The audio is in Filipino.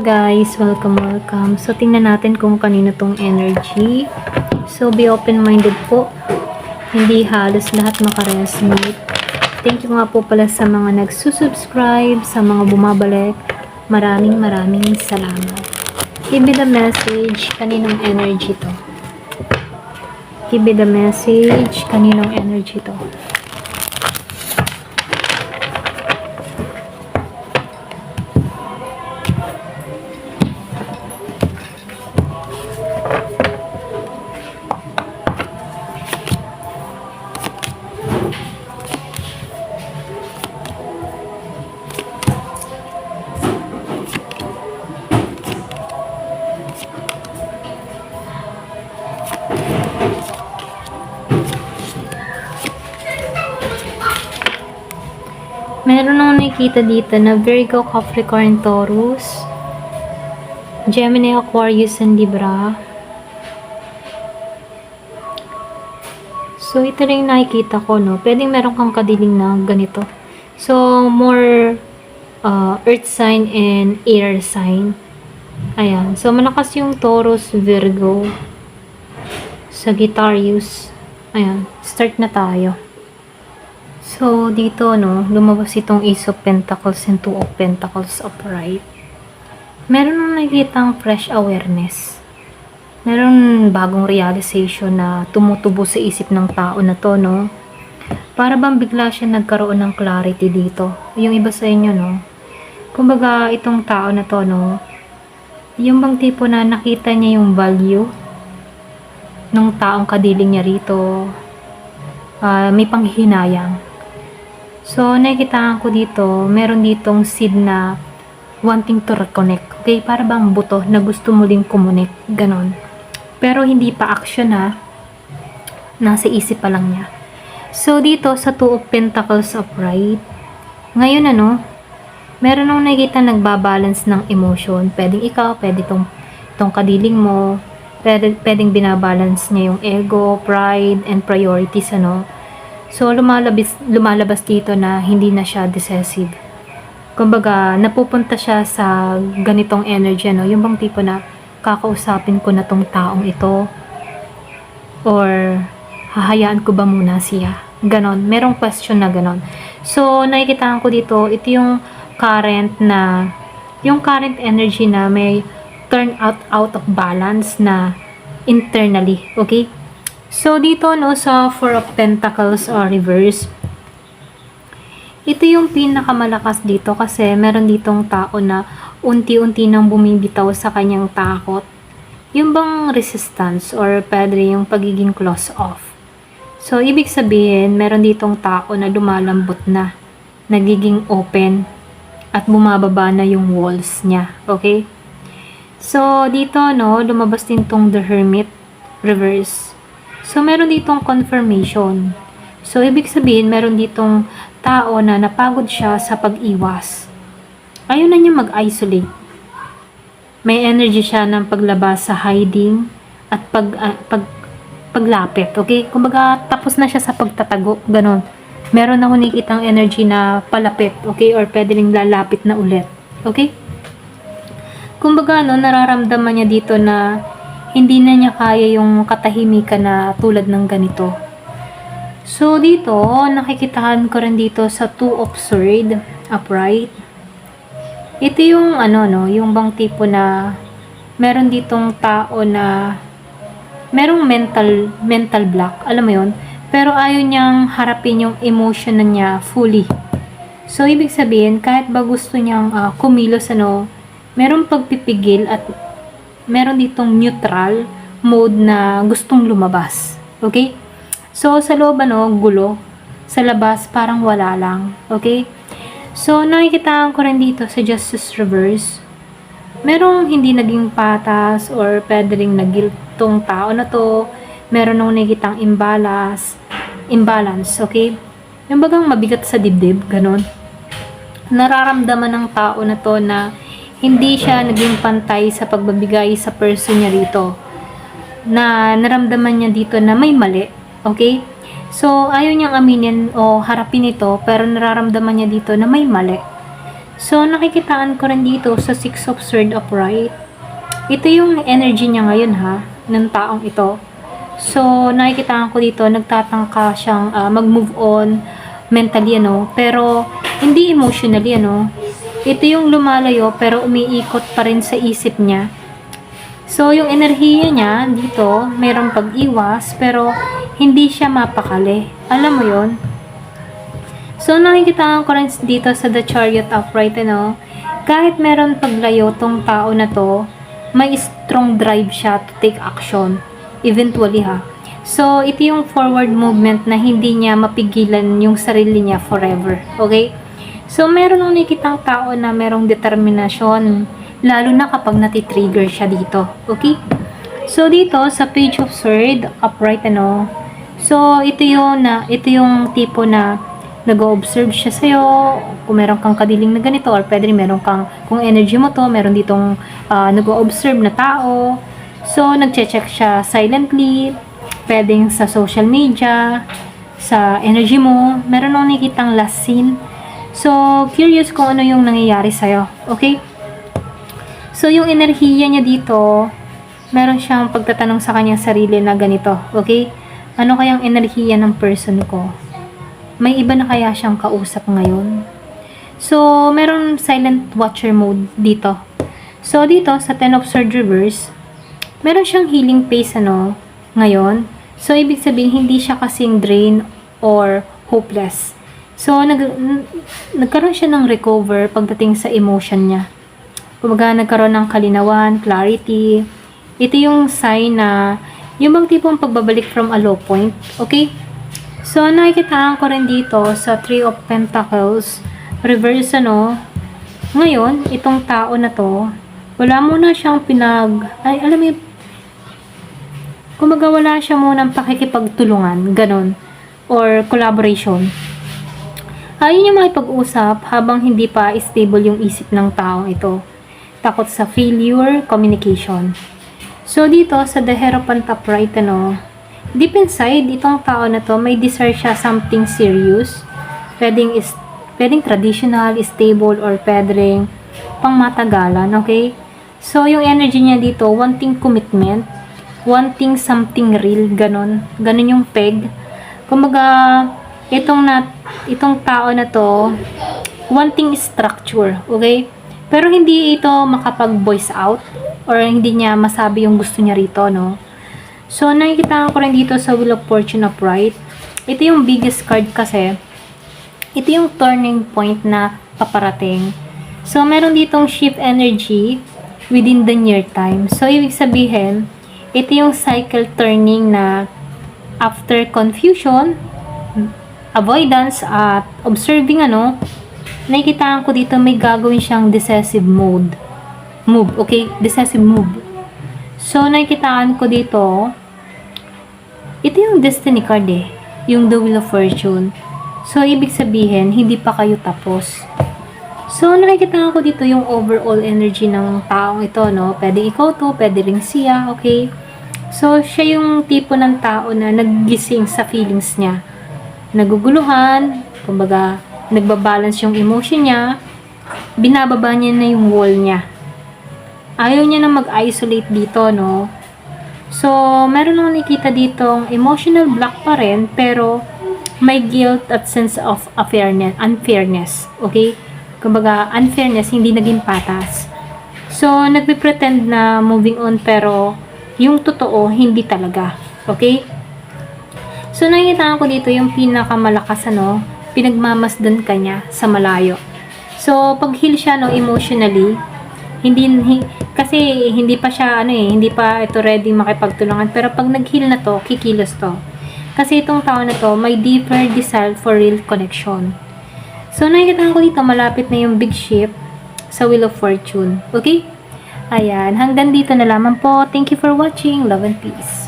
Guys, welcome. So, tingnan natin kung kanino tong energy. So, be open-minded po. Hindi halos lahat makaresonate. Thank you nga po pala sa mga nagsusubscribe, sa mga bumabalik. Maraming salamat. Give me the message, kaninong energy to? Give me the message, kaninong energy to? Meron akong nakikita dito na Virgo, Capricorn, Taurus, Gemini, Aquarius, and Libra. So, ito rin nakikita ko, no? Pwedeng meron kang kadiling na ganito. So, more earth sign and air sign. Ayan. So, malakas yung Taurus, Virgo, Sagittarius. Ayan. Start na tayo. So, dito, no, lumabas itong Ace of Pentacles and Two of Pentacles upright. Meron nang nakikitang fresh awareness. Meron bagong realization na tumutubo sa isip ng tao na to, no. Para bang bigla siya nagkaroon ng clarity dito. Yung iba sa inyo, no. Kumbaga, itong tao na to, no, yung bang tipo na nakita niya yung value ng taong kadiling niya rito. May panghihinayang. So, nakikita ko dito, meron ditong seed na wanting to reconnect. Okay? Para bang buto na gusto mo din kumonek. Ganon. Pero hindi pa action ha. Nasa isip pa lang niya. So, dito sa Two of Pentacles upright, ngayon meron akong nakikita nagbabalance ng emotion. Pwedeng ikaw, pwede itong kadiling mo, pwedeng binabalance niya yung ego, pride, and priorities, So, lumalabas dito na hindi na siya decisive. Kumbaga, napupunta siya sa ganitong energy, yung bang tipo na kakausapin ko na tong taong ito or hahayaan ko ba muna siya? Ganon. Merong question na ganon. So, nakikita ko dito, ito yung current energy na may turn out of balance na internally. Okay? So, dito, sa Four of Pentacles or reverse, ito yung pinakamalakas dito kasi meron ditong tao na unti-unti nang bumibitaw sa kanyang takot. Yung bang resistance or pwede yung pagiging close off. So, ibig sabihin, meron ditong tao na lumalambot na, nagiging open, at bumababa na yung walls niya. Okay? So, dito, lumabas din tong The Hermit, reverse. So, meron ditong confirmation. So, ibig sabihin, meron ditong tao na napagod siya sa pag-iwas. Ayaw na niya mag-isolate. May energy siya ng paglabas sa hiding at paglapit. Okay? Kumbaga, tapos na siya sa pagtatago. Ganon. Meron ako nakikitang energy na palapit. Okay? Or pwede rin lalapit na ulit. Okay? Kumbaga, nararamdaman niya dito na hindi na niya kaya yung katahimikan na tulad ng ganito. So, dito, nakikitahan ko rin dito sa Two of Swords upright. Ito yung, yung bang tipo na meron ditong tao na merong mental block. Alam mo yun? Pero ayaw niyang harapin yung emotion na niya fully. So, ibig sabihin, kahit ba gusto niyang kumilos, merong pagpipigil at meron ditong neutral mode na gustong lumabas. Okay? So, sa loob, gulo. Sa labas, parang wala lang. Okay? So, nakikita ko rin dito sa Justice Reverse, merong hindi naging patas or pwede rin nag-guilt tong tao na to. Meron nung nakikitang imbalance. Okay? Yung bagang mabigat sa dibdib, ganon. Nararamdaman ng tao na to na hindi siya naging pantay sa pagbabigay sa person niya rito. Na naramdaman niya dito na may mali. Okay? So, ayaw niyang aminin o harapin ito, pero nararamdaman niya dito na may mali. So, nakikitaan ko rin dito sa Six of Swords upright. Ito yung energy niya ngayon ha, ng taong ito. So, nakikitaan ko dito, nagtatangka siyang mag-move on mentally, ano, pero hindi emotionally, ano. Ito yung lumalayo, pero umiikot pa rin sa isip niya. So, yung enerhiya niya dito, mayroong pag-iwas, pero hindi siya mapakali. Alam mo yon. So, nakikita ko rin dito sa The Chariot upright, ano, kahit meron paglayo tong tao na to, may strong drive siya to take action, eventually ha. So, ito yung forward movement na hindi niya mapigilan yung sarili niya forever, okay? So, meron nung nakikitang tao na merong determinasyon, lalo na kapag natitrigger siya dito, okay? So, dito sa Page of Swords upright, ano, so, ito yung tipo na nag-observe siya sa'yo, kung meron kang kadiling na ganito, or pwede rin meron kang, kung energy mo to, meron ditong nag-observe na tao. So, nag-check siya silently, pwedeng sa social media, sa energy mo, meron nung nakikitang last scene. So, curious kung ano yung nangyayari sa'yo, okay? So, yung enerhiya niya dito, meron siyang pagtatanong sa kanyang sarili na ganito, okay? Ano kayang enerhiya ng person ko? May iba na kaya siyang kausap ngayon? So, meron silent watcher mode dito. So, dito sa Ten of Swords reverse, meron siyang healing pace, ano, ngayon. So, ibig sabihin, hindi siya kasing drain or hopeless. So, nagkaroon siya ng recover pagdating sa emotion niya. Kumbaga, nagkaroon ng kalinawan, clarity. Ito yung sign na, yung bang tipong pagbabalik from a low point, okay? So, nakikitaan ko rin dito sa Three of Pentacles, reverse, ano, ngayon, itong tao na to, wala muna siyang alam mo, kumbaga wala siya munang pakikipagtulungan, ganon, or collaboration. Ayun yung makipag-usap habang hindi pa stable yung isip ng taong ito. Takot sa failure, communication. So, dito sa The Hierophant upright, ano, deep inside, itong tao na to, may desire siya something serious. Pwedeng traditional, stable, or pwedeng pangmatagalan, okay? So, yung energy niya dito, wanting commitment, wanting something real, ganon. Ganon yung peg. Kumbaga, itong tao na to, wanting structure, okay? Pero hindi ito makapag-voice out, or hindi niya masabi yung gusto niya rito, no? So, nakikita ko rin dito sa Wheel of Fortune upright. Ito yung biggest card kasi. Ito yung turning point na paparating. So, meron ditong shift energy within the near time. So, ibig sabihin, ito yung cycle turning na after confusion, avoidance, at observing, ano, nakikita ko dito may gagawin siyang decisive move, okay? Decisive move. So, nakikitaan ko dito, ito yung destiny card eh, yung The Wheel of Fortune. So, ibig sabihin, hindi pa kayo tapos. So, nakikita ko dito yung overall energy ng taong ito, no? Pwede ikaw to, pwede rin siya, okay? So, siya yung tipo ng tao na naggising sa feelings niya. Naguguluhan, kumbaga, nagbabalance yung emotion niya, binababa niya na yung wall niya. Ayaw niya na mag-isolate dito, no? So, meron nung nakita ditong emotional block pa rin, pero may guilt at sense of unfairness, okay? Kumbaga, unfairness, hindi naging patas. So, nagpe-pretend na moving on, pero yung totoo, hindi talaga, okay? So, nakikita ko dito yung pinakamalakas, ano, pinagmamasdan ka niya sa malayo. So, pag heal siya, no, emotionally, kasi hindi pa siya, hindi pa ito ready makipagtulungan. Pero pag nag-heal na to, kikilos to. Kasi itong tao na to, may deeper desire for real connection. So, nakikita ko dito, malapit na yung big ship sa Wheel of Fortune. Okay? Ayan, hanggang dito na lamang po. Thank you for watching. Love and peace.